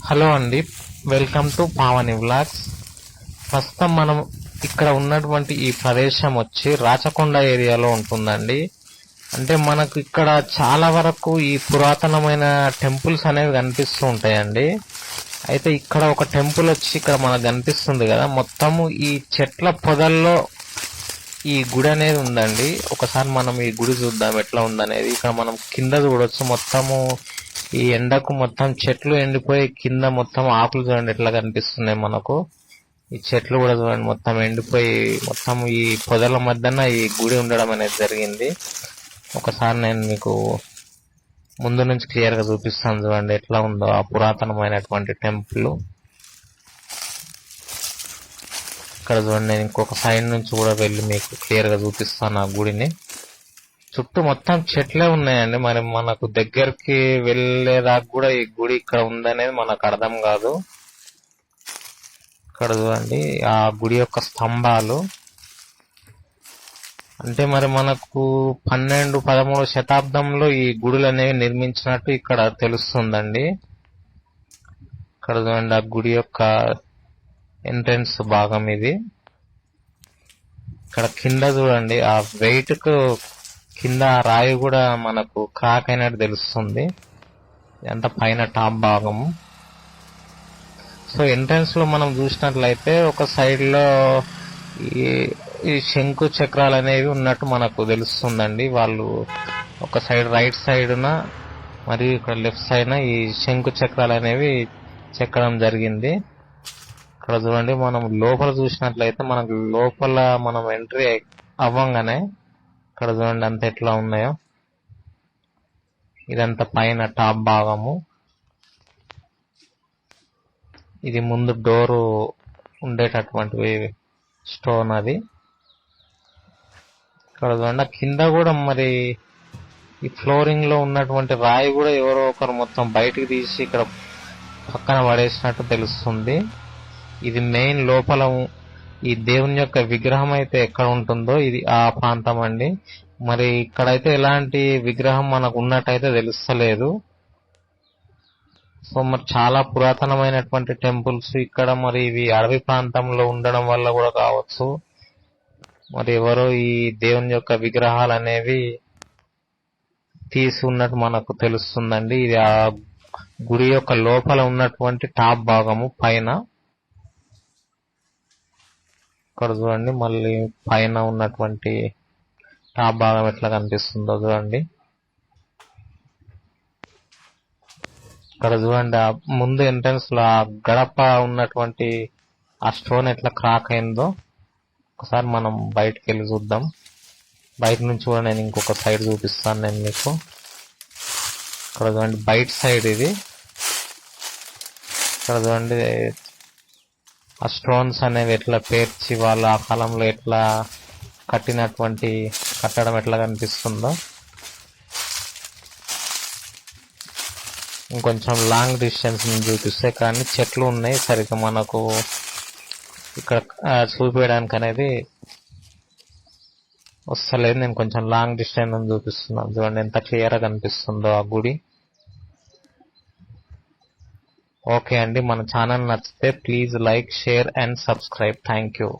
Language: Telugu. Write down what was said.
హలో అండి, వెల్కమ్ టు పావని వ్లాగ్స్. ప్రస్తుతం మనం ఇక్కడ ఉన్నటువంటి ఈ ప్రదేశం వచ్చి రాచకొండ ఏరియాలో ఉంటుందండి. అంటే మనకు ఇక్కడ చాలా వరకు ఈ పురాతనమైన టెంపుల్స్ అనేవి కనిపిస్తూ ఉంటాయండి. అయితే ఇక్కడ ఒక టెంపుల్ వచ్చి ఇక్కడ మనకు కనిపిస్తుంది కదా, మొత్తము ఈ చెట్ల పొదల్లో ఈ గుడి అనేది ఉందండి. ఒకసారి మనం ఈ గుడి చూద్దాం ఎట్లా ఉందనేది. ఇక్కడ మనం కింద చూడొచ్చు, మొత్తము ఈ ఎండకు మొత్తం చెట్లు ఎండిపోయి కింద మొత్తం ఆకులు చూడండి ఎట్లా కనిపిస్తున్నాయి మనకు. ఈ చెట్లు కూడా చూడండి మొత్తం ఎండిపోయి మొత్తం ఈ పొదల మధ్యన ఈ గుడి ఉండడం అనేది జరిగింది. ఒకసారి నేను మీకు ముందు నుంచి క్లియర్ గా చూపిస్తాను, చూడండి ఎట్లా ఉందో ఆ పురాతనమైనటువంటి టెంపుల్. ఇక్కడ చూడండి, నేను ఇంకొక సైడ్ నుంచి కూడా వెళ్ళి మీకు క్లియర్ గా చూపిస్తాను ఆ గుడిని. చుట్టూ మొత్తం చెట్లే ఉన్నాయండి. మరి మనకు దగ్గరికి వెళ్ళేదాకా కూడా ఈ గుడి ఇక్కడ ఉందనేది మనకు అర్థం కాదు. ఇక్కడ చూడండి ఆ గుడి యొక్క స్తంభాలు. అంటే మరి మనకు 12-13 శతాబ్దంలో ఈ గుడులు అనేవి నిర్మించినట్టు ఇక్కడ తెలుస్తుందండి. ఇక్కడ చూడండి ఆ గుడి యొక్క ఎంట్రన్స్ భాగం ఇది. ఇక్కడ కింద చూడండి ఆ వెయిట్ కు కింద రాయి కూడా మనకు క్రాక్ అయినట్టు తెలుస్తుంది. ఎంత పైన టాప్ భాగము. సో ఎంట్రన్స్ లో మనం చూసినట్లయితే ఒక సైడ్ లో ఈ శంకు చక్రాలు అనేవి ఉన్నట్టు మనకు తెలుస్తుందండి. వాళ్ళు ఒక సైడ్ రైట్ సైడ్న మరియు ఇక్కడ లెఫ్ట్ సైడ్న ఈ శంకు చక్రాలు అనేవి చెక్కడం జరిగింది. ఇక్కడ చూడండి, మనం లోపల చూసినట్లయితే మనకు లోపల మనం ఎంట్రీ అవ్వంగానే ఇక్కడ చూడండి అంత ఎట్లా ఉన్నాయో. ఇదంతా పైన టాప్ భాగము. ఇది ముందు డోరు ఉండేటటువంటి స్టోన్ అది. ఇక్కడ చూడండి కింద కూడా మరి ఈ ఫ్లోరింగ్ లో ఉన్నటువంటి రాయి కూడా ఎవరో ఒకరు మొత్తం బయటికి తీసి ఇక్కడ పక్కన పడేసినట్టు తెలుస్తుంది. ఇది మెయిన్ లోపల ఈ దేవుని యొక్క విగ్రహం అయితే ఎక్కడ ఉంటుందో ఇది ఆ ప్రాంతం అండి. మరి ఇక్కడైతే ఎలాంటి విగ్రహం మనకు ఉన్నట్టయితే తెలుస్తలేదు. సో మరి చాలా పురాతనమైనటువంటి టెంపుల్స్ ఇక్కడ. మరి ఇవి అడవి ప్రాంతంలో ఉండడం వల్ల కూడా కావచ్చు, మరి ఎవరో ఈ దేవుని యొక్క విగ్రహాలు అనేవి తీసి ఉన్నట్టు మనకు తెలుస్తుందండి. ఇది ఆ గుడి యొక్క లోపల ఉన్నటువంటి టాప్ భాగము పైన. ఇక్కడ చూడండి మళ్ళీ పైన ఉన్నటువంటి టాప్ భాగం ఎట్లా కనిపిస్తుందో చూడండి. ఇక్కడ చూడండి ఆ ముందు ఎంట్రన్స్ లో ఆ గడప ఉన్నటువంటి ఆ స్టోన్ ఎట్లా క్రాక్ అయిందో. ఒకసారి మనం బయటకు వెళ్ళి చూద్దాం. బయట నుంచి కూడా నేను ఇంకొక సైడ్ చూపిస్తాను నేను మీకు. ఇక్కడ చూడండి బయట సైడ్ ఇది. ఇక్కడ చూడండి ఆ స్టోన్స్ అనేవి ఎట్లా పేర్చి వాళ్ళు ఆ కాలంలో ఎట్లా కట్టినటువంటి కట్టడం ఎట్లా కనిపిస్తుందో. ఇంకొంచెం లాంగ్ డిస్టెన్స్ నుంచి చూపిస్తే కానీ చెట్లు ఉన్నాయి సరిగ్గా మనకు ఇక్కడ చూపించడానికి అనేది వస్తలేదు. నేను కొంచెం లాంగ్ డిస్టెన్స్ నుంచి చూపిస్తున్నాను. చూడండి ఎంత క్లియర్ గా కనిపిస్తుందో ఆ గుడి. ఓకే అండి, మన ఛానల్ నచ్చితే please like, share and subscribe. Thank you.